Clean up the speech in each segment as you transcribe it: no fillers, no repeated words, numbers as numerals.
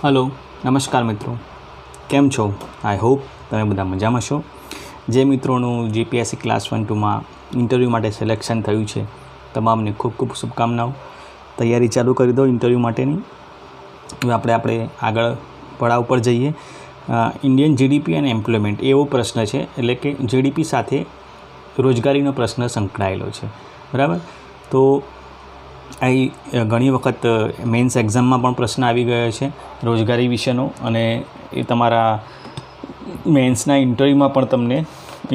Hello નમસ્કાર મિત્રો, કેમ છો? આઈ હોપ તમે બધા મજામાં છો. જે મિત્રોનું જીપીએસસી ક્લાસ 1-2માં ઇન્ટરવ્યૂ માટે સિલેક્શન થયું છે તમામને ખૂબ ખૂબ શુભકામનાઓ. તૈયારી ચાલુ કરી દો ઇન્ટરવ્યૂ માટેની. હવે આપણે આગળ પડાવ પર જઈએ. ઇન્ડિયન જીડીપી અને એમ્પ્લોયમેન્ટ એવો પ્રશ્ન છે, એટલે કે જીડીપી સાથે રોજગારીનો પ્રશ્ન સંકળાયેલો છે, બરાબર. તો અહીં ઘણી વખત મેન્સ એક્ઝામમાં પણ પ્રશ્ન આવી ગયો છે રોજગારી વિશેનો, અને એ તમારા મેન્સના ઇન્ટરવ્યૂમાં પણ તમને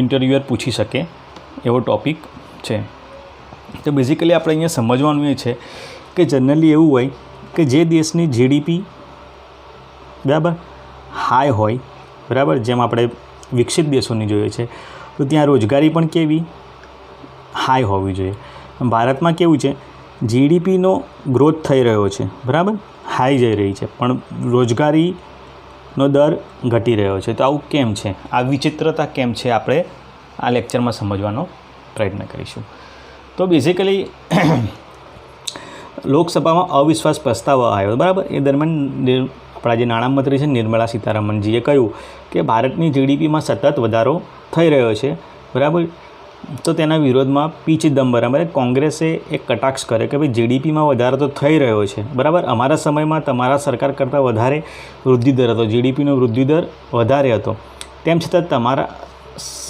ઇન્ટરવ્યુઅર પૂછી શકે એવો ટૉપિક છે. તો બેઝિકલી આપણે અહીંયા સમજવાનું એ છે કે જનરલી એવું હોય કે જે દેશની જીડીપી બરાબર હાઈ હોય, બરાબર, જેમ આપણે વિકસિત દેશોની જોઈએ છે, તો ત્યાં રોજગારી પણ કેવી હાઈ હોવી જોઈએ. ભારતમાં કેવું છે, જીડીપીનો ગ્રોથ થઈ રહ્યો છે, બરાબર, હાઈ જઈ રહી છે, પણ રોજગારીનો દર ઘટી રહ્યો છે. તો આવું કેમ છે, આ વિચિત્રતા કેમ છે, આપણે આ લેક્ચરમાં સમજવાનો પ્રયત્ન કરીશું. તો બેઝિકલી લોકસભામાં અવિશ્વાસ પ્રસ્તાવ આવ્યો, બરાબર. એ દરમિયાન આપણા જે નાણામંત્રી છે નિર્મલા સીતારામનજીએ કહ્યું કે ભારતની જીડીપીમાં સતત વધારો થઈ રહ્યો છે, બરાબર. તો તેના વિરોધમાં પી ચિદમ્બરમ કોંગ્રેસે એક કટાક્ષ કરે કે ભાઈ જીડીપીમાં વધારો તો થઈ રહ્યો છે, બરાબર, અમારા સમયમાં તમારા સરકાર કરતાં વધારે વૃદ્ધિદર હતો, જીડીપીનો વૃદ્ધિદર વધારે હતો, તેમ છતાં તમારા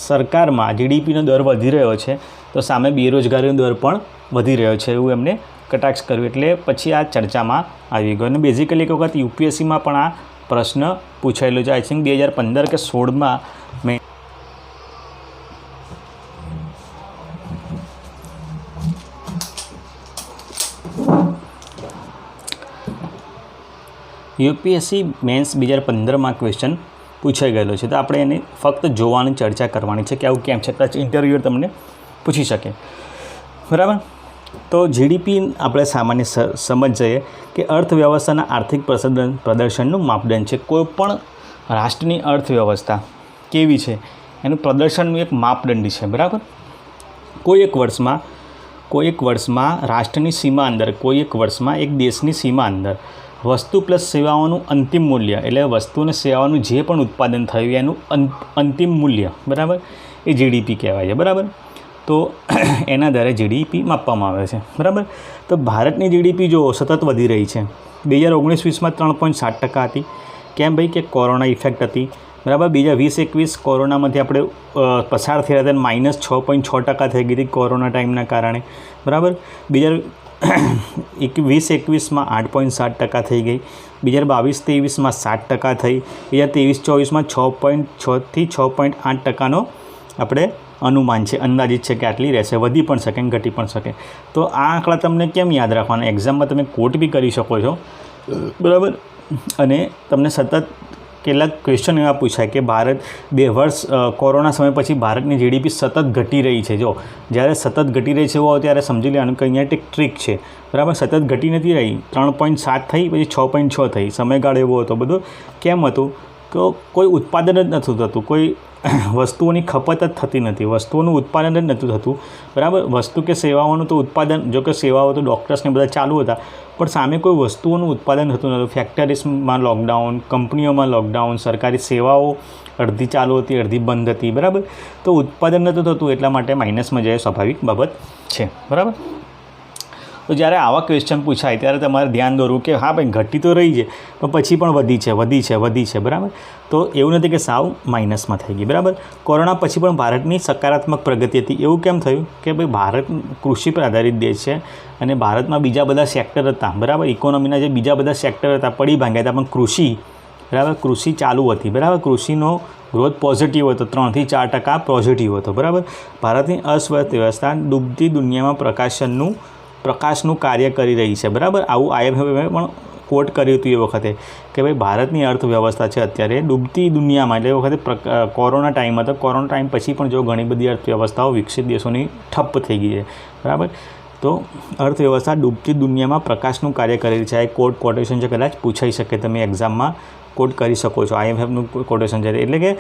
સરકારમાં જીડીપીનો દર વધી રહ્યો છે, તો સામે બેરોજગારીનો દર પણ વધી રહ્યો છે, એવું એમને કટાક્ષ કર્યું. એટલે પછી આ ચર્ચામાં આવી ગયો. અને બેઝિકલી એક વખત યુપીએસસીમાં પણ આ પ્રશ્ન પૂછાયેલો છે. આઈ થિંક 2015 કે 2016માં મેં યુપીએસસી મેન્સ 2015માં ક્વેશ્ચન પૂછાઈ ગયેલો છે. તો આપણે એને ફક્ત જોવાની ચર્ચા કરવાની છે કે આવું કેમ છે, કદાચ ઇન્ટરવ્યુઅર તમને પૂછી શકે, બરાબર. તો જીડીપી આપણે સામાન્ય સમજ જઈએ કે અર્થવ્યવસ્થાના આર્થિક પ્રદર્શનનું માપદંડ છે. કોઈપણ રાષ્ટ્રની અર્થવ્યવસ્થા કેવી છે એનું પ્રદર્શનનું એક માપદંડ છે, બરાબર. કોઈ એક વર્ષમાં રાષ્ટ્રની સીમા અંદર, કોઈ એક વર્ષમાં એક દેશની સીમા અંદર વસ્તુ પ્લસ સેવાઓનું અંતિમ મૂલ્ય, એટલે વસ્તુ અને સેવાઓનું જે પણ ઉત્પાદન થયું એનું અંતિમ મૂલ્ય, બરાબર, એ જીડીપી કહેવાય છે, બરાબર. તો એના દ્વારા જીડીપી માપવામાં આવે છે, બરાબર. તો ભારતની જીડીપી જો સતત વધી રહી છે. 2019-20માં 3.7% હતી. કેમ ભાઈ? કે કોરોના ઇફેક્ટ હતી, બરાબર. 2020-21 કોરોનામાંથી આપણે પસાર થયા હતા, -6.6% થઈ ગઈ હતી કોરોના ટાઈમના કારણે, બરાબર. 2020-21માં 8.7% થઈ ગઈ. 2022-23માં 7% થઈ. 2023-24માં 6.6થી 6.8%નો આપણે અનુમાન છે, અંદાજિત છે કે આટલી રહેશે, વધી પણ શકે ને ઘટી પણ શકે. તો આ આંકડા તમને કેમ યાદ રાખવાના? એક્ઝામમાં તમે કોટ બી કરી શકો છો, બરાબર. અને તમને સતત કેટલાક ક્વેશ્ચન એવા પૂછાય કે ભારત 2 વર્ષ કોરોના સમય પછી ભારતની જીડીપી સતત ઘટી રહી છે. જો જ્યારે સતત ઘટી રહી છે એવો ત્યારે સમજી લેવાનું કે અહીંયા એક ટ્રીક છે, બરાબર. સતત ઘટી નથી રહી, 3.7 થઈ, પછી 6.6 થઈ, સમયગાળો એવો હતો. બધું કેમ હતું? તો કોઈ ઉત્પાદન જ નથી થતું, કોઈ વસ્તુઓની ખપત જ થતી નથી, વસ્તુઓનું ઉત્પાદન જ નહોતું થતું, બરાબર. વસ્તુ કે સેવાઓનું તો ઉત્પાદન, જો કે સેવાઓ તો ડૉક્ટર્સને બધા ચાલુ હતા, પણ સામે કોઈ વસ્તુઓનું ઉત્પાદન થતું નહોતું. ફેક્ટરીઝમાં લોકડાઉન, કંપનીઓમાં લોકડાઉન, સરકારી સેવાઓ અડધી ચાલુ હતી, અડધી બંધ હતી, બરાબર. તો ઉત્પાદન નહોતું થતું, એટલા માટે માઇનસમાં જાય, સ્વાભાવિક બાબત છે, બરાબર. તો જ્યારે આવા ક્વેશ્ચન પૂછાય ત્યારે તમારે ધ્યાન દોરવું કે હા ભાઈ ઘટી તો રહી છે, પણ પછી પણ વધી છે, બરાબર. તો એવું નથી કે સાવ માઇનસમાં થઈ ગઈ, બરાબર. કોરોના પછી પણ ભારતની સકારાત્મક પ્રગતિ હતી. એવું કેમ થયું કે ભાઈ ભારત કૃષિ પર આધારિત દેશ છે, અને ભારતમાં બીજા બધા સેક્ટર હતા, બરાબર. ઇકોનોમીના જે બીજા બધા સેક્ટર હતા પડી ભાંગ્યા હતા, પણ કૃષિ, બરાબર, કૃષિ ચાલુ હતી, બરાબર. કૃષિનો ગ્રોથ પોઝિટિવ હતો, 3થી 4% પોઝિટિવ હતો, બરાબર. ભારતની અર્થવ્યવસ્થા ડૂબતી દુનિયામાં પ્રકાશનું કાર્ય કરી રહી છે, બરાબર. આવું IMF પણ કોટ કર્યું હતું એ વખતે કે ભાઈ ભારતની અર્થવ્યવસ્થા છે અત્યારે ડૂબતી દુનિયામાં. એટલે એ વખતે કોરોના ટાઈમ હતો. કોરોના ટાઈમ પછી પણ જો ઘણી બધી અર્થવ્યવસ્થાઓ વિકસિત દેશોની ઠપ્પ થઈ ગઈ છે, બરાબર. તો અર્થવ્યવસ્થા ડૂબતી દુનિયામાં પ્રકાશનું કાર્ય કરી રહી છે. આ કોટેશન છે, કદાચ પૂછાઈ શકે, તમે એક્ઝામમાં કોટ કરી શકો છો. IMFનું કોટેશન છે. એટલે કે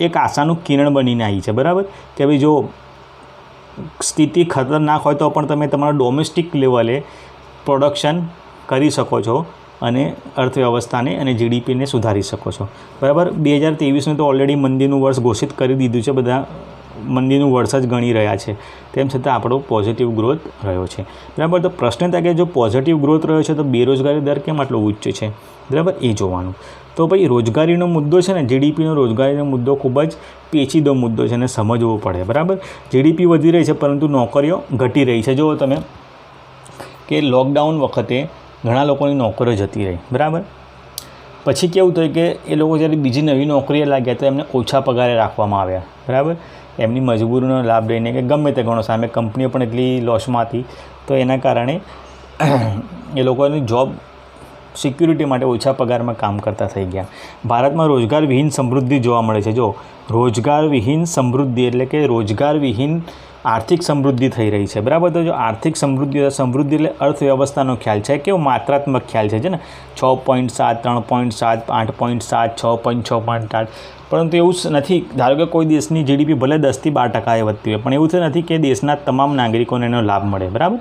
એક આશાનું કિરણ બનીને આવી છે, બરાબર. કે ભાઈ જો સ્થિતિ ખતરનાક હોય તો પણ તમે તમારા ડોમેસ્ટિક લેવલે પ્રોડક્શન કરી શકો છો, અને અર્થવ્યવસ્થાને અને જીડીપીને સુધારી શકો છો, બરાબર. 2023ને તો ઓલરેડી મંદીનું વર્ષ ઘોષિત કરી દીધું છે, બધા મંદીનું વર્ષ જ ગણી રહ્યા છે, તેમ છતાં આપણો પોઝિટિવ ગ્રોથ રહ્યો છે, બરાબર. તો પ્રશ્ન થાય કે જો પોઝિટિવ ગ્રોથ રહ્યો છે તો બેરોજગારી દર કેમ આટલો ઉચ્ચ છે, બરાબર, એ જોવાનું. તો ભાઈ રોજગારીનો મુદ્દો છે ને, જીડીપીનો રોજગારીનો મુદ્દો ખૂબ જ પેચીદો મુદ્દો છે અને સમજવો પડે, બરાબર. જીડીપી વધી રહી છે પરંતુ નોકરીઓ ઘટી રહી છે. જુઓ તમે કે લોકડાઉન વખતે ઘણા લોકોની નોકરીઓ જતી રહી, બરાબર. પછી કેવું થયું કે એ લોકો જ્યારે બીજી નવી નોકરીએ લાગ્યા તો એમને ઓછા પગારે રાખવામાં આવ્યા, બરાબર. એમની મજબૂરીનો લાભ લઈને કે ગમે તે ગણો, સામે કંપનીઓ પણ એટલી લોસમાં હતી, તો એના કારણે એ લોકોની જોબ સિક્યુરિટી માટે ઓછા પગારમાં કામ કરતા થઈ ગયા. ભારતમાં રોજગાર વિહીન સમૃદ્ધિ જોવા મળે છે. જો રોજગાર વિહીન સમૃદ્ધિ એટલે કે રોજગાર વિહીન આર્થિક સમૃદ્ધિ થઈ રહી છે, બરાબર. તો જો આર્થિક સમૃદ્ધિ એટલે અર્થવ્યવસ્થાનો ખ્યાલ છે, કેવો માત્રાત્મક ખ્યાલ છે ને, 6.7, 3.7, 8.7, 6.8. પરંતુ એવું નથી, ધારો કે કોઈ દેશની જીડીપી ભલે 10થી 12% વધતી હોય, પણ એવું તો નથી કે દેશના તમામ નાગરિકોને એનો લાભ મળે, બરાબર.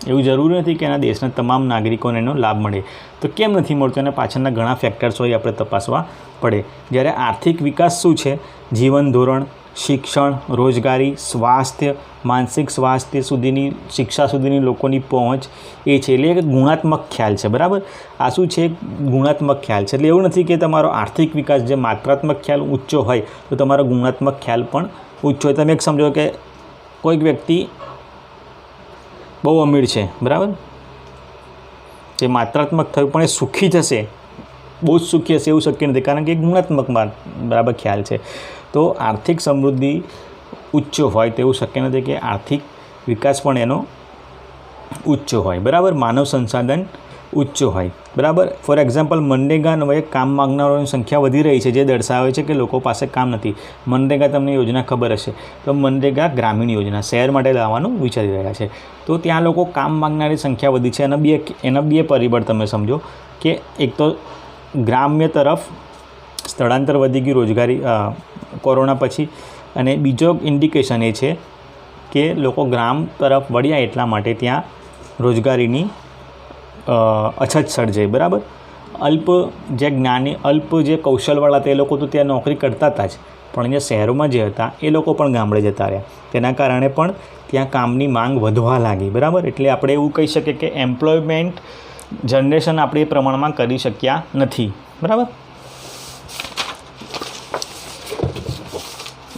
એવું જરૂરી નથી કે એના દેશના તમામ નાગરિકોને એનો લાભ મળે. તો કેમ નથી મળતો એના પાછળના ઘણા ફેક્ટર્સ હોય, આપણે તપાસવા પડે. જ્યારે આર્થિક વિકાસ શું છે, જીવન ધોરણ, શિક્ષણ, રોજગારી, સ્વાસ્થ્ય, માનસિક સ્વાસ્થ્ય સુધીની, શિક્ષા સુધીની લોકોની પહોંચ, એ છે. એટલે એક ગુણાત્મક ખ્યાલ છે, બરાબર. આ શું છે, ગુણાત્મક ખ્યાલ છે. એટલે એવું નથી કે તમારો આર્થિક વિકાસ જે માત્રાત્મક ખ્યાલ ઊંચો હોય તો તમારો ગુણાત્મક ખ્યાલ પણ ઊંચો હોય. તમે એક સમજો કે કોઈક વ્યક્તિ બહુ અમીર છે, બરાબર, જે માત્રાત્મક થયું પણ એ સુખી થશે, બહુ જ સુખી હશે એવું શક્ય નથી, કારણ કે એ ગુણાત્મકમાં બરાબર ખ્યાલ છે. તો આર્થિક સમૃદ્ધિ ઉચ્ચ હોય તેવું શક્ય નથી કે આર્થિક વિકાસ પણ એનો ઉચ્ચ હોય, બરાબર. માનવ સંસાધન ઉચ્ચ હોય, બરાબર. ફોર એક્ઝામ્પલ, મનરેગા અન્વયે કામ માગનારાઓની સંખ્યા વધી રહી છે, જે દર્શાવે છે કે લોકો પાસે કામ નથી. મનરેગા તમને યોજના ખબર હશે, તો મનરેગા ગ્રામીણ યોજના શહેર માટે લાવવાનું વિચારી રહ્યા છે. તો ત્યાં લોકો કામ માગનારી સંખ્યા વધી છે. એના બે પરિબળ તમે સમજો કે એક તો ગ્રામ્ય તરફ સ્થળાંતર વધી ગયું રોજગારી કોરોના પછી, અને બીજો ઇન્ડિકેશન એ છે કે લોકો ગ્રામ તરફ વળ્યા એટલા માટે ત્યાં રોજગારીની અછત સર્જાઈ, બરાબર. અલ્પ જે જ્ઞાની, અલ્પ જે કૌશલવાળા તે લોકો તો ત્યાં નોકરી કરતા હતા જ, પણ જે શહેરોમાં જે હતા એ લોકો પણ ગામડે જતા રહ્યા. તેના કારણે પણ ત્યાં કામની માંગ વધવા લાગી, બરાબર. એટલે આપણે એવું કહી શકીએ કે એમ્પ્લોયમેન્ટ જનરેશન આપણે એ પ્રમાણમાં કરી શક્યા નથી, બરાબર.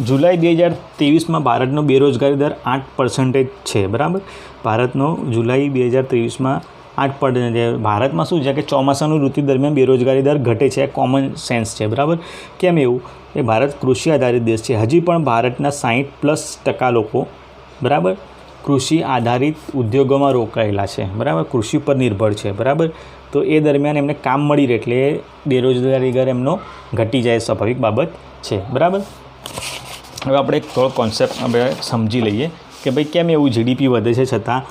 જુલાઈ 2023માં ભારતનો બેરોજગારી દર 8% છે, બરાબર. ભારતનો જુલાઈ 2023માં 8%. ભારતમાં શું છે કે ચોમાસાનું ઋતુ દરમિયાન બેરોજગારી દર ઘટે છે, કોમન સેન્સ છે, બરાબર. કેમ એવું? એ ભારત કૃષિ આધારિત દેશ છે. હજી પણ ભારતના 60+ લોકો, બરાબર, કૃષિ આધારિત ઉદ્યોગોમાં રોકાયેલા છે, બરાબર, કૃષિ પર નિર્ભર છે, બરાબર. તો એ દરમિયાન એમને કામ મળી રહે એટલે બેરોજગારી દર એમનો ઘટી જાય, સ્વાભાવિક બાબત છે, બરાબર. હવે આપણે એક થોડો કોન્સેપ્ટ આપણે સમજી લઈએ કે ભાઈ કેમ એવું જીડીપી વધે છે છતાં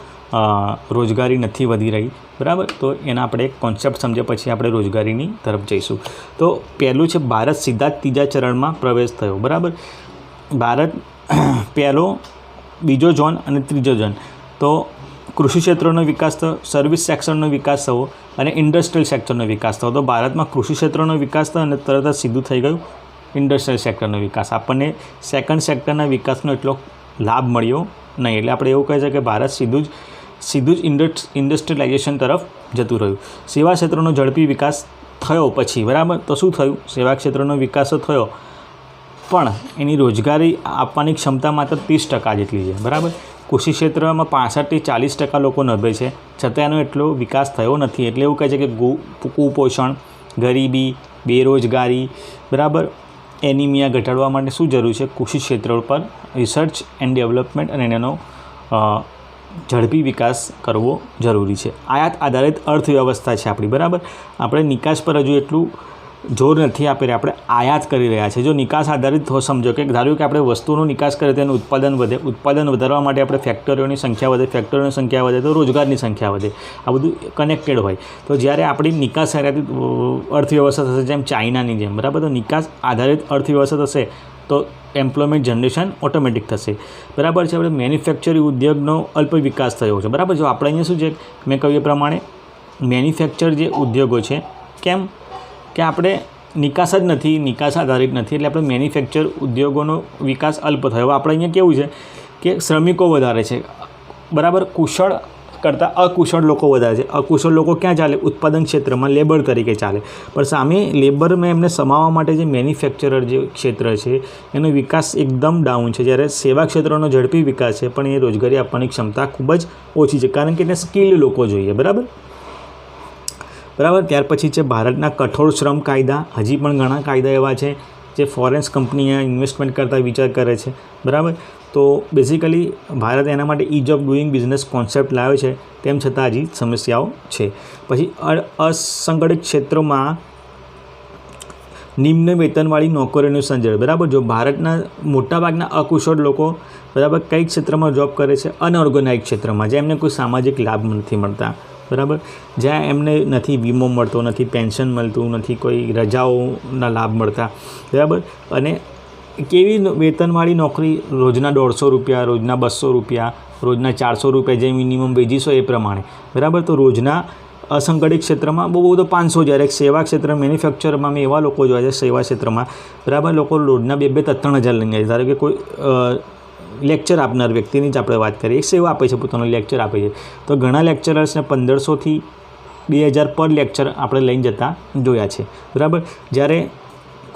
રોજગારી નથી વધી રહી, બરાબર. તો એના આપણે એક કોન્સેપ્ટ સમજ્યા પછી આપણે રોજગારીની તરફ જઈશું. તો પહેલું છે, ભારત સીધા જ ત્રીજા ચરણમાં પ્રવેશ થયો, બરાબર. ભારત પહેલો, બીજો ઝોન અને ત્રીજો ઝોન. તો કૃષિ ક્ષેત્રનો વિકાસ થયો, સર્વિસ સેક્ટરનો વિકાસ થયો અને ઇન્ડસ્ટ્રીયલ સેક્ટરનો વિકાસ થયો. તો ભારતમાં કૃષિ ક્ષેત્રનો વિકાસ થયો અને તરત જ સીધું થઈ ગયું ઇન્ડસ્ટ્રીયલ સેક્ટરનો વિકાસ. આપણને સેકન્ડ સેક્ટરના વિકાસનો એટલો લાભ મળ્યો નહીં. એટલે આપણે એવું કહે છે કે ભારત સીધું જ ઇન્ડસ્ટ્રીયલાઇઝેશન તરફ જતું રહ્યું. સેવા ક્ષેત્રનો ઝડપી વિકાસ થયો પછી, બરાબર. તો શું થયું? સેવા ક્ષેત્રનો વિકાસ તો થયો, પણ એની રોજગારી આપવાની ક્ષમતા માત્ર 30% જેટલી છે, બરાબર. કૃષિ ક્ષેત્રમાં 65થી 40% લોકો નભે છે, છતાં એનો એટલો વિકાસ થયો નથી. એટલે એવું કહે છે કે કુપોષણ, ગરીબી, બેરોજગારી, બરાબર, એનિમિયા ઘટાડવા માટે શું જરૂર છે? કૃષિ ક્ષેત્ર પર રિસર્ચ એન્ડ ડેવલપમેન્ટ અને એનો ઝડપી વિકાસ કરવો જરૂરી છે. આયાત આધારિત અર્થવ્યવસ્થા છે આપણી, બરાબર. આપણે નિકાસ પર હજુ એટલું જોર નથી આપી રહ્યા, આપણે આયાત કરી રહ્યા છે. જો નિકાસ આધારિત સમજો કે ધારો કે આપણે વસ્તુનો નિકાસ કરીએ તો એનું ઉત્પાદન વધે, ઉત્પાદન વધારવા માટે આપણે ફેક્ટરીઓની સંખ્યા વધે, ફેક્ટરીઓની સંખ્યા વધે તો રોજગારની સંખ્યા વધે. આ બધું કનેક્ટેડ હોય. તો જ્યારે આપણી નિકાસ આધારિત અર્થવ્યવસ્થા થશે, જેમ ચાઇનાની જેમ, બરાબર, તો નિકાસ આધારિત અર્થવ્યવસ્થા થશે તો એમ્પ્લોયમેન્ટ જનરેશન ઓટોમેટિક થશે, બરાબર છે. આપણે મેન્યુફેક્ચરિંગ ઉદ્યોગનો અલ્પ વિકાસ થયો છે, બરાબર. જો આપણે અહીંયા શું છે, મેં કહ્યું એ પ્રમાણે મેન્યુફેક્ચર જે ઉદ્યોગો છે, કેમ કે આપણે નિકાસ જ નથી, નિકાસ આધારિત નથી, એટલે આપણે મેન્યુફેક્ચર ઉદ્યોગોનો વિકાસ અલ્પ થયો. હવે આપણે અહીંયા કેવું છે કે શ્રમિકો વધારે છે, બરાબર. કુશળ કરતાં અકુશળ લોકો વધારે છે. અકુશળ લોકો ક્યાં ચાલે? ઉત્પાદન ક્ષેત્રમાં લેબર તરીકે ચાલે. પણ સામે લેબરમાં એમને સમાવવા માટે જે મેન્યુફેક્ચરર જે ક્ષેત્ર છે એનો વિકાસ એકદમ ડાઉન છે, જ્યારે સેવા ક્ષેત્રનો ઝડપી વિકાસ છે, પણ એ રોજગારી આપવાની ક્ષમતા ખૂબ જ ઓછી છે, કારણ કે એને સ્કિલ્ડ લોકો જોઈએ, બરાબર. ત્યાર પછી છે ભારતના કઠોર શ્રમ કાયદા. હજી પણ ઘણા કાયદા એવા છે જે ફોરેન્સ કંપનીએ ઇન્વેસ્ટમેન્ટ કરતાં વિચાર કરે છે, બરાબર. તો બેઝિકલી ભારત એના માટે ease of doing business concept લાવ્યો છે, તેમ છતાં હજી સમસ્યાઓ છે. પછી અસંગઠિત ક્ષેત્રોમાં નિમ્ન વેતનવાળી નોકરીનું સર્જન, બરાબર. જો ભારતના મોટાભાગના અકુશળ લોકો, બરાબર, કઈ ક્ષેત્રમાં જોબ કરે છે? અનઓર્ગેનાઇઝ ક્ષેત્રમાં, જ્યાં એમને કોઈ સામાજિક લાભ નથી મળતા, બરાબર. જ્યાં એમને નથી વીમો મળતો, નથી પેન્શન મળતું, નથી કોઈ રજાઓના લાભ મળતા, બરાબર. અને કેવી વેતનવાળી નોકરી? રોજના 150 રૂપિયા, રોજના 200 રૂપિયા, રોજના 400 રૂપિયા, જે મિનિમમ વેજીસ હોય એ પ્રમાણે, બરાબર. તો રોજના અસંગઠિત ક્ષેત્રમાં બહુ તો 500, જ્યારે સેવા ક્ષેત્ર મેન્યુફેક્ચરમાં મેં એવા લોકો જોયા છે સેવા ક્ષેત્રમાં, બરાબર, લોકો રોજના 2-3 હજાર લઈને જાય. ધારો કે કોઈ લેક્ચર આપનાર વ્યક્તિની જ આપણે વાત કરીએ, સેવા આપે છે, પોતાનો લેક્ચર આપે છે, તો ઘણા લેક્ચરર્સને 1500થી 2000 પર લેક્ચર આપણે લઈને જતા જોયા છે, બરાબર. જ્યારે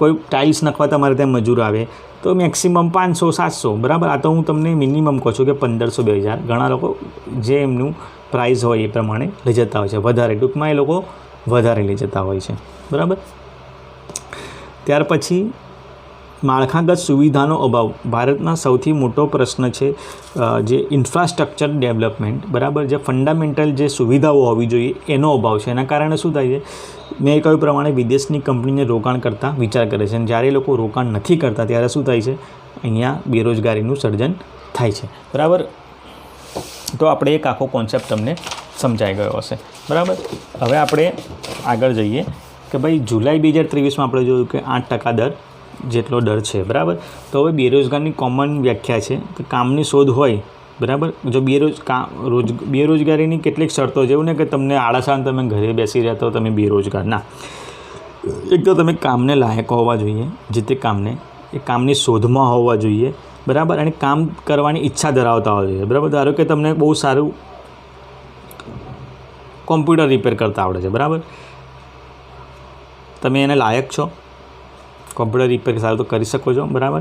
કોઈ ટાઇલ્સ નાખવા તમારે ત્યાં મજૂર આવે તો મેક્સિમમ 500-700, બરાબર. આ તો હું તમને મિનિમમ કહું છું કે 1500-2000 ઘણા લોકો જે એમનું પ્રાઇસ હોય એ પ્રમાણે લઈ જતા હોય છે, વધારે, ટૂંકમાં એ લોકો વધારે લઈ જતા હોય છે, બરાબર. ત્યાર પછી માળખાગત સુવિધાનો અભાવ. ભારતના સૌથી મોટો પ્રશ્ન છે જે ઇન્ફ્રાસ્ટ્રક્ચર ડેવલપમેન્ટ, બરાબર. જે ફંડામેન્ટલ જે સુવિધાઓ હોવી જોઈએ એનો અભાવ છે. એના કારણે શું થાય છે? મેં કહ્યું પ્રમાણે વિદેશની કંપનીને રોકાણ કરતાં વિચાર કરે છે, અને જ્યારે લોકો રોકાણ નથી કરતા ત્યારે શું થાય છે? અહીંયા બેરોજગારીનું સર્જન થાય છે, બરાબર. તો આપણે એક આખો કોન્સેપ્ટ તમને સમજાઈ ગયો હશે, બરાબર. હવે આપણે આગળ જઈએ કે ભાઈ જુલાઈ 2023માં આપણે જોયું કે 8% દર જેટલો દર છે, બરાબર. તો હવે બેરોજગારની કોમન વ્યાખ્યા છે કે કામની શોધ હોય, બરાબર. જો બેરોજગારીની કેટલીક શરતો છે, એવું ને કે તમને આળસ આવે તમે ઘરે બેસી રહ્યા તો તમે બેરોજગાર ના. એક તો તમે કામને લાયક હોવા જોઈએ, જે તે કામને એ કામની શોધમાં હોવા જોઈએ, બરાબર. અને કામ કરવાની ઈચ્છા ધરાવતા હોવા જોઈએ, બરાબર. ધારો કે તમને બહુ સારું કોમ્પ્યુટર રિપેર કરતા આવડે છે, બરાબર. તમે એને લાયક છો, કોમ્પ્યુટર રિપેર સારું તો કરી શકો છો, બરાબર.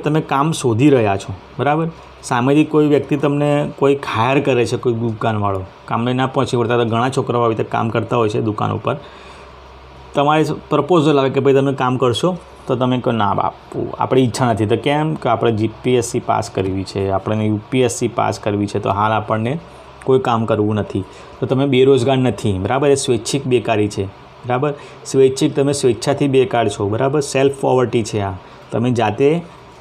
તમે કામ શોધી રહ્યા છો, બરાબર. સામેથી કોઈ વ્યક્તિ તમને કોઈ હાયર કરે છે, કોઈ દુકાનવાળો કામને ના પહોંચી વળતા, તો ઘણા છોકરાઓ આવી રીતે કામ કરતા હોય છે દુકાન ઉપર. તમારે પ્રપોઝલ આવે કે ભાઈ તમે કામ કરશો, તો તમે કહો ના બાપુ આપણી ઈચ્છા નથી. તો કેમ કે આપણે જીપીએસસી પાસ કરવી છે, આપણે યુપીએસસી પાસ કરવી છે, તો હાલ આપણને કોઈ કામ કરવું નથી, તો તમે બેરોજગાર નથી, બરાબર. એ સ્વૈચ્છિક બેકારી છે, બરાબર. સ્વૈચ્છિક, તમે સ્વેચ્છાથી બેકાર છો, બરાબર. સેલ્ફ પોવર્ટી છે આ, તમે જાતે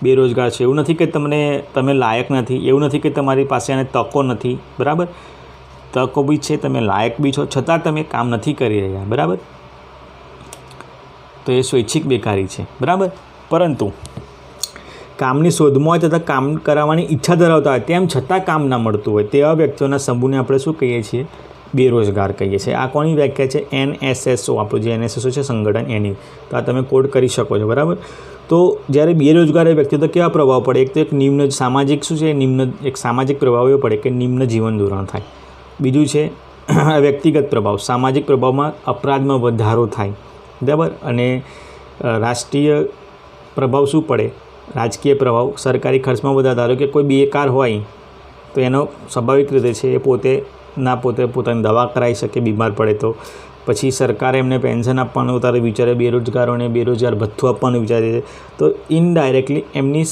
બેરોજગાર છો. એવું નથી કે તમે લાયક નથી, એવું નથી કે તમારી પાસે એને તકો નથી, બરાબર. તકો બી છે, તમે લાયક બી છો, છતાં તમે કામ નથી કરી રહ્યા, બરાબર. તો એ સ્વૈચ્છિક બેકારી છે, બરાબર. પરંતુ કામની શોધમાં હોય તથા કામ કરાવવાની ઈચ્છા ધરાવતા હોય, તેમ છતાં કામ ના મળતું હોય, તેવા વ્યક્તિઓના સમૂહને આપણે શું કહીએ છીએ? બેરોજગાર કહીએ છીએ. આ કોની વ્યાખ્યા છે? NSSO, આપણું જે NSSO છે સંગઠન, એની. તો આ તમે કોડ કરી શકો છો, બરાબર. તો જ્યારે બેરોજગાર વ્યક્તિ, તો કેવા પ્રભાવ પડે? એક તો એક નિમ્ન સામાજિક શું છે? એક સામાજિક પ્રભાવ એવો પડે કે નિમ્ન જીવન ધોરણ થાય. બીજું છે વ્યક્તિગત પ્રભાવ. સામાજિક પ્રભાવમાં અપરાધમાં વધારો થાય, બરાબર. અને રાષ્ટ્રીય પ્રભાવ શું પડે? રાજકીય પ્રભાવ. સરકારી ખર્ચમાં વધારો. ધારો કે કોઈ બેકાર હોય તો એનો સ્વાભાવિક રીતે છે એ પોતાની દવા કરાવી શકે બીમાર પડે તો. પછી સરકારે એમને પેન્શન આપવાનું તારે વિચારે, બેરોજગારોને બેરોજગાર ભથ્થું આપવાનું વિચારે છે. તો ઇનડાયરેક્ટલી એમની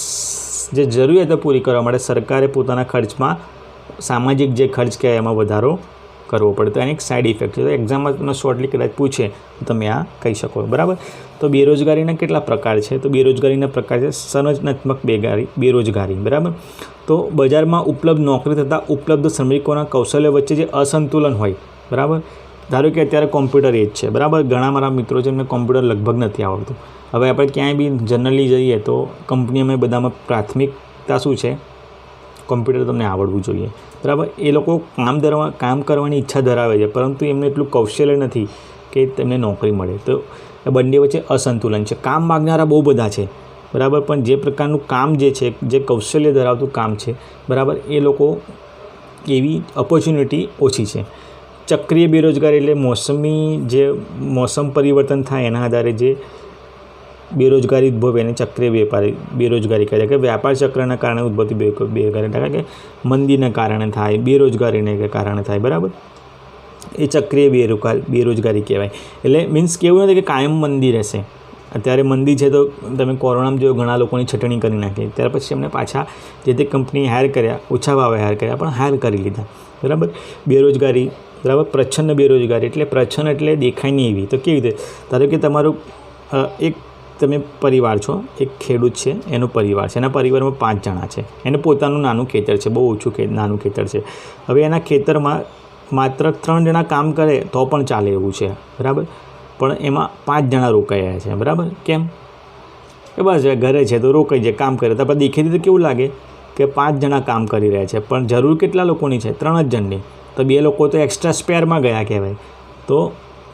જે જરૂરિયાતો પૂરી કરવા માટે સરકારે પોતાના ખર્ચમાં સામાજિક જે ખર્ચ કહેવાય એમાં વધારો કરવો પડે. તો એની એક સાઇડ ઇફેક્ટ છે. તો એક્ઝામમાં તમને શોર્ટલી કદાચ પૂછે તો તમે આ કહી શકો, બરાબર. તો બેરોજગારીના કેટલા પ્રકાર છે? તો બેરોજગારીના પ્રકાર છે સંરચનાત્મક બેરોજગારી, બરાબર. તો બજારમાં ઉપલબ્ધ નોકરી તથા ઉપલબ્ધ શ્રમિકોના કૌશલ્ય વચ્ચે જે અસંતુલન હોય, બરાબર, ધારો કે અત્યારે કોમ્પ્યુટર એજ છે, બરાબર. ઘણા મારા મિત્રો છે એમને કોમ્પ્યુટર લગભગ નથી આવડતું. હવે આપણે ક્યાંય બી જનરલી જઈએ તો કંપનીઓમાં બધામાં પ્રાથમિકતા શું છે, કોમ્પ્યુટર તમને આવડવું જોઈએ, બરાબર. એ લોકો કામ કરવાની ઈચ્છા ધરાવે છે, પરંતુ એમને એટલું કૌશલ્ય નથી કે તેમને નોકરી મળે. તો એ બંને વચ્ચે અસંતુલન છે. કામ માગનારા બહુ બધા છે, બરાબર, પણ જે પ્રકારનું કામ જે છે, જે કૌશલ્ય ધરાવતું કામ છે, બરાબર, એ લોકો એવી ઓપોર્ચ્યુનિટી ઓછી છે. ચક્રીય બેરોજગારી એટલે મોસમ પરિવર્તન થાય એના આધારે જે બેરોજગારી ઉદ્ભવે એને ચક્રીય બેરોજગારી કહે છે, કે વ્યાપાર ચક્રના કારણે ઉદ્ભવતી બેરોજગારી, એટલે કે મંદીના કારણે થાય, બેરોજગારીને કારણે થાય, બરાબર, એ ચક્રીય બેરોજગારી કહેવાય. એટલે મીન્સ કેવું નથી કે કાયમ મંદી રહેશે. અત્યારે મંદી છે તો તમે કોરોનામાં જો ઘણા લોકોની છટણી કરી નાખી, ત્યાર પછી એમને પાછા જે તે કંપની હાયર કર્યા, ઓછા ભાવે હાયર કર્યા, પણ હાયર કરી લીધા, બરાબર. બેરોજગારી, બરાબર, પ્રચ્છન્ન બેરોજગારી એટલે પ્રચ્છન્ન એટલે દેખાય નહીં એવી. તો કેવી રીતે, ધારો કે તમારું એક તમે પરિવાર છો, એક ખેડૂત છે, એનો પરિવાર છે, એના પરિવારમાં 5 જણા છે, એને પોતાનું નાનું ખેતર છે, બહુ ઓછું નાનું ખેતર છે. હવે એના ખેતરમાં માત્ર 3 જણા કામ કરે તો પણ ચાલે એવું છે, બરાબર, પણ એમાં 5 જણા રોકાયા છે, બરાબર. કેમ કે બસ ઘરે છે તો રોકાઈ જાય, કામ કરે. તો આપણે દેખીતી તો કેવું લાગે કે 5 જણા કામ કરી રહ્યા છે, પણ જરૂર કેટલા લોકોની છે, 3 જ જણની. તો 2 લોકો તો એક્સ્ટ્રા સ્પેરમાં ગયા કહેવાય. તો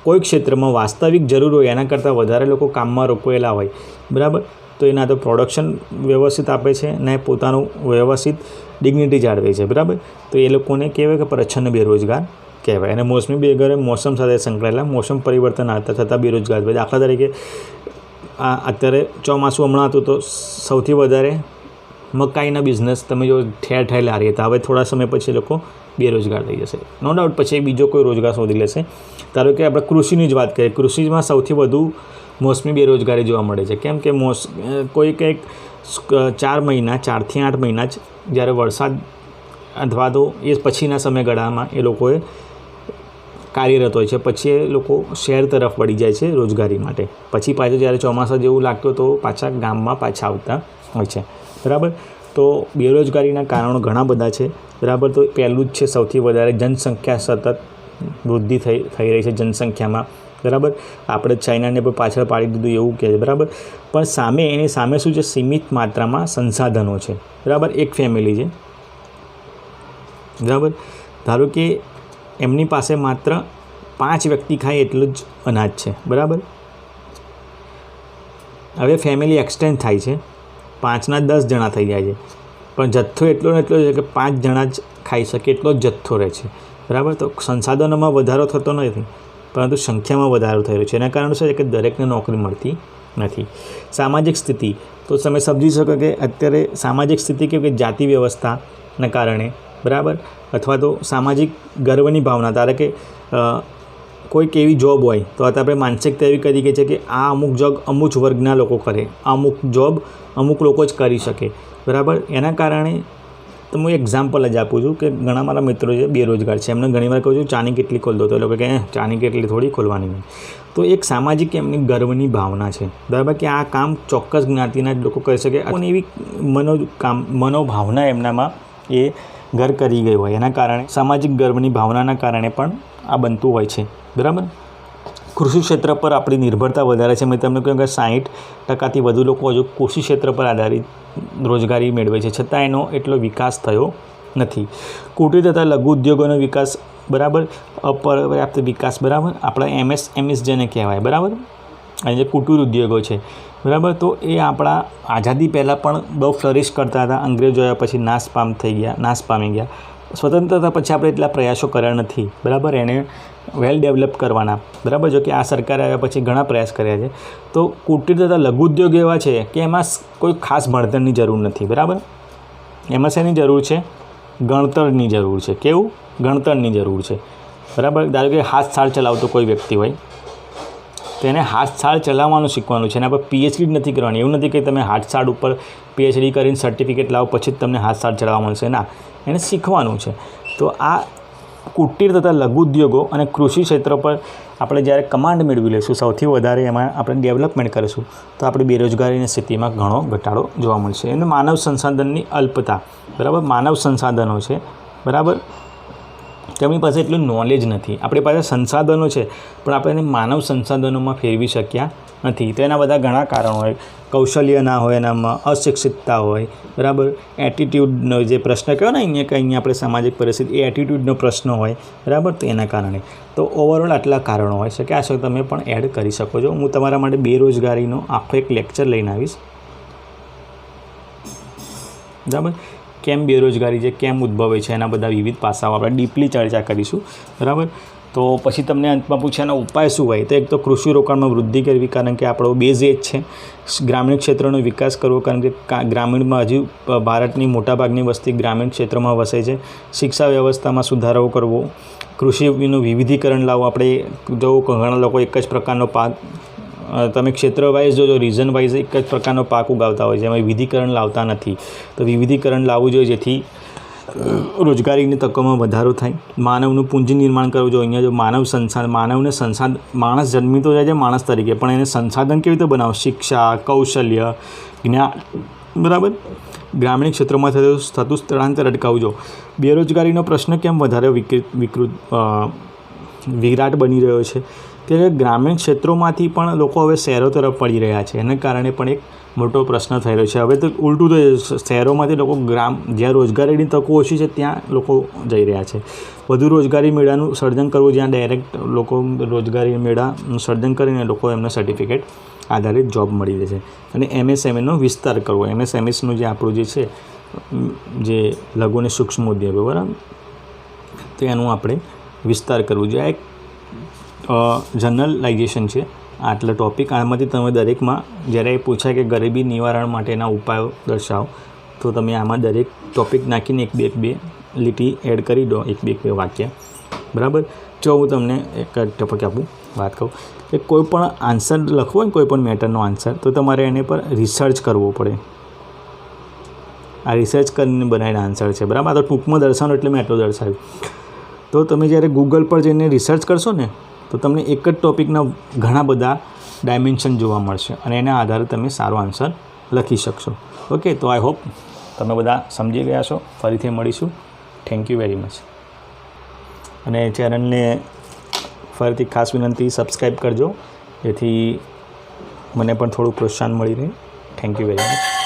કોઈ ક્ષેત્રમાં વાસ્તવિક જરૂર હોય એના કરતાં વધારે લોકો કામમાં રોકાયેલા હોય, બરાબર, તો એના તો પ્રોડક્શન વ્યવસ્થિત આપે છે ને પોતાનું વ્યવસ્થિત ડિગ્નિટી જાળવે છે, બરાબર. તો એ લોકોને કહેવાય કે પ્રચ્છન્ન બેરોજગાર કહેવાય. અને મોસમી બેરોજગારી મોસમ સાથે સંકળાયેલા, મોસમ પરિવર્તન આવતા થતાં બેરોજગાર. દાખલા તરીકે અત્યારે ચોમાસું હમણાં હતું તો સૌથી વધારે મકાઈના બિઝનેસ તમે જો ઠેર ઠેર લારી હતા. હવે થોડા સમય પછી લોકો બેરોજગાર થઈ જશે, નો ડાઉટ. પછી બીજો કોઈ રોજગાર શોધી લેશે. ધારો કે આપણે કૃષિની જ વાત કરીએ, કૃષિમાં સૌથી વધુ મોસમી બેરોજગારી જોવા મળે છે. કેમ કે કોઈ કંઈક 4થી 8 મહિના જ જ્યારે વરસાદ અથવા તો એ પછીના સમયગાળામાં એ લોકોએ કાર્યરત હોય છે, પછી એ લોકો શહેર તરફ વળી જાય છે રોજગારી માટે. પછી પાછું જ્યારે ચોમાસા જેવું લાગતું તો પાછા ગામમાં આવતા હોય છે, બરાબર. તો બેરોજગારીના કારણો ઘણા બધા છે, બરાબર. તો પહેલું જ છે સૌથી વધારે જનસંખ્યા સતત વૃદ્ધિ થઈ રહી છે જનસંખ્યામાં, બરાબર. આપણે ચાઇનાને પણ પાછળ પાડી દીધું એવું કહે છે, બરાબર. પણ એની સામે શું છે, સીમિત માત્રામાં સંસાધનો છે, બરાબર. એક ફેમિલી છે, બરાબર. ધારો કે એમની પાસે માત્ર 5 વ્યક્તિ ખાય એટલું જ અનાજ છે, બરાબર. હવે ફેમિલી એક્સટેન્ડ થાય છે, 5ના 10 જણા થઈ જાય છે, પણ જથ્થો એટલો ને એટલો છે કે 5 જણા જ ખાઈ શકે એટલો જ જથ્થો રહે છે, બરાબર. તો સંસાધનોમાં વધારો થતો નથી, પરંતુ સંખ્યામાં વધારો થયેલો છે. એના કારણે શું છે કે દરેકને નોકરી મળતી નથી. સામાજિક સ્થિતિ તો તમે સમજી શકો કે અત્યારે સામાજિક સ્થિતિ કે જાતિ વ્યવસ્થાના કારણે, બરાબર, અથવા તો સામાજિક ગર્વની ભાવના. ધારો કે કોઈક એવી જોબ હોય તો આપણે માનસિકતા એવી કરી ગઈ છે કે આ અમુક જોબ અમુક વર્ગના લોકો કરે, અમુક જોબ અમુક લોકો જ કરી શકે, બરાબર. એના કારણે તો હું એક્ઝામ્પલ જ આપું છું કે ઘણા મારા મિત્રો છે બેરોજગાર છે, એમને ઘણીવાર કહું છું ચાની કેટલી ખોલ દો, તો એ લોકો કહે ચાની કેટલી થોડી ખોલવાની નહીં. તો એક સામાજિક એમની ગર્વની ભાવના છે, બરાબર, કે આ કામ ચોક્કસ જ્ઞાતિના જ લોકો કરી શકે. અને એવી મનોભાવના એમનામાં એ ઘર કરી ગઈ હોય, એના કારણે સામાજિક ગર્વની ભાવનાના કારણે પણ આ બનતું હોય છે, બરાબર. કૃષિ ક્ષેત્ર પર આપણી નિર્ભરતા વધારે છે. મેં તમને કહ્યું કે 60%થી વધુ લોકો હજુ કૃષિ ક્ષેત્ર પર આધારિત રોજગારી મેળવે છે, છતાં એનો એટલો વિકાસ થયો નથી. કુટીર તથા લઘુ ઉદ્યોગોનો વિકાસ, બરાબર, અપર્યાપ્ત વિકાસ, બરાબર. આપણા એમએસએમઈસ જેને કહેવાય, બરાબર, અને જે કુટીર ઉદ્યોગો છે, બરાબર, તો એ આપણા આઝાદી પહેલાં પણ બહુ ફ્લરિશ કરતા હતા. અંગ્રેજો આવ્યા પછી નાશ પામી ગયા. સ્વતંત્રતા પછી આપણે એટલા પ્રયાસો કર્યા નથી, બરાબર, એને વેલ ડેવલપ કરવાના, બરાબર. જો કે આ સરકારે આવ્યા પછી ઘણા પ્રયાસ કર્યા છે. તો કુટીર તથા લઘુ ઉદ્યોગ એવા છે કે એમાં કોઈ ખાસ ભણતરની જરૂર નથી, બરાબર. એમાં શેની જરૂર છે, ગણતરની જરૂર છે. કેવું, ગણતરની જરૂર છે, બરાબર. ધારો કે હાથ સાળ ચલાવતો કોઈ વ્યક્તિ હોય તો એને હાથ સાળ ચલાવવાનું શીખવાનું છે. એના પર પીએચડી જ નથી કરવાની. એવું નથી કે તમે હાથ સાળ ઉપર પીએચડી કરીને સર્ટિફિકેટ લાવો પછી જ તમને હાથ સાળ ચલાવવા મળશે, ના, એને શીખવાનું છે. તો આ કુટીર તથા લઘુ ઉદ્યોગો અને કૃષિ ક્ષેત્ર પર આપણે જ્યારે કમાન્ડ મેળવી લઈશું, સૌથી વધારે એમાં આપણે ડેવલપમેન્ટ કરીશું, તો આપણી બેરોજગારીની સ્થિતિમાં ઘણો ઘટાડો જોવા મળશે. અને માનવ સંસાધનની અલ્પતા, બરાબર, માનવ સંસાધનો છે, બરાબર, તેમની પાસે એટલું નોલેજ નથી. આપણી પાસે સંસાધનો છે પણ આપણે એને માનવ સંસાધનોમાં ફેરવી શક્યા નથી. તો એના બધા ઘણા કારણો હોય. કૌશલ્ય ના હોય, એનામાં અશિક્ષિતતા હોય, બરાબર. એટીટ્યૂડનો જે પ્રશ્ન કહ્યો ને અહીંયા કે અહીંયા આપણે સામાજિક પરિસ્થિતિ, એ એટીટ્યૂડનો પ્રશ્ન હોય, બરાબર. તો એના કારણે તો ઓવરઓલ આટલા કારણો હોય શકે. આ શકે તમે પણ એડ કરી શકો છો. હું તમારા માટે બેરોજગારીનો આખો એક લેક્ચર લઈને આવીશ, બરાબર. કેમ બેરોજગારી છે, કેમ ઉદ્ભવે છે, એના બધા વિવિધ પાસાઓ આપણે ડીપલી ચર્ચા કરીશું, બરાબર. તો પછી તમને અંતમાં પૂછે એનો ઉપાય શું હોય? તો એક તો કૃષિ રોકાણમાં વૃદ્ધિ કરવી, કારણ કે આપણો બેઝ એ જ છે. ગ્રામીણ ક્ષેત્રનો વિકાસ કરવો, કારણ કે ગ્રામીણમાં હજુ ભારતની મોટાભાગની વસ્તી ગ્રામીણ ક્ષેત્રમાં વસે છે. શિક્ષા વ્યવસ્થામાં સુધારો કરવો, કૃષિનું વિવિધીકરણ લાવવું. આપણે જો ઘણા લોકો એક જ પ્રકારનો પાક, તમે ક્ષેત્ર વાઇઝ જોજો, રીઝન વાઇઝ એક જ પ્રકારનો પાક ઉગાવતા હોય છે, એમાં વિવિધીકરણ લાવતા નથી. તો વિવિધીકરણ લાવવું જોઈએ જેથી રોજગારીની તકોમાં વધારો થાય. માનવનું પૂંજી નિર્માણ કરવું જોઈએ. અહીંયા જો માનવને માણસ જન્મી તો જાય છે માણસ તરીકે, પણ એને સંસાધન કેવી રીતે બનાવો? શિક્ષા, કૌશલ્ય, જ્ઞાન, બરાબર. ગ્રામીણ ક્ષેત્રોમાં થતું સ્થળાંતર અટકાવવું જોઈએ. બેરોજગારીનો પ્રશ્ન કેમ વધારે વિરાટ બની રહ્યો છે? ત્યારે ગ્રામીણ ક્ષેત્રોમાંથી પણ લોકો હવે શહેરો તરફ પડી રહ્યા છે. એના કારણે પણ એક મોટો પ્રશ્ન થઈ રહ્યો છે. હવે તો ઉલટું તો શહેરોમાંથી લોકો જ્યાં રોજગારીની તકો ઓછી છે ત્યાં લોકો જઈ રહ્યા છે. વધુ રોજગારી મેળાનું સર્જન કરવું, જ્યાં ડાયરેક્ટ લોકો રોજગારી મેળાનું સર્જન કરીને લોકો એમને સર્ટિફિકેટ આધારિત જોબ મળી રહે છે. અને એમએસએમઈનો વિસ્તાર કરવો. એમએસએમઈનું જે આપણું જે છે, જે લઘુ અને સૂક્ષ્મ ઉદ્યોગો, બરાબર, તો એનું આપણે વિસ્તાર કરવું જોઈએ. આ એક જનરલાઇઝેશન છે આટલા ટૉપિક. આમાંથી તમે દરેકમાં જ્યારે પૂછાય કે ગરીબી નિવારણ માટેના ઉપાયો દર્શાવો, તો તમે આમાં દરેક ટૉપિક નાખીને એક બે લીટી એડ કરી દો, એક બે વાક્ય, બરાબર. જો હું તમને એક ટોપિક વાત કહું કે કોઈ પણ આન્સર લખવો હોય, કોઈ પણ મેટરનો આન્સર, તો તમારે એને પર રિસર્ચ કરવો પડે. આ રિસર્ચ કરીને બનાવેલા આન્સર છે, બરાબર. આ તો ટૂંકમાં દર્શાવવાનું એટલે મેં એટલું દર્શાવ્યું. તો તમે જ્યારે ગૂગલ પર જઈને રિસર્ચ કરશો ને, તો તમને એક જ ટૉપિકના ઘણા બધા ડાયમેન્શન જોવા મળશે અને એના આધારે તમે સારો આન્સર લખી શકશો. ઓકે, તો આઈ હોપ તમે બધા સમજી ગયા છો. ફરીથી મળીશું. Thank you very much. અને ચેનલને ફરીથી ખાસ વિનંતી, સબસ્ક્રાઈબ કરજો જેથી મને પણ થોડું પ્રોત્સાહન મળી રહે. Thank you very much.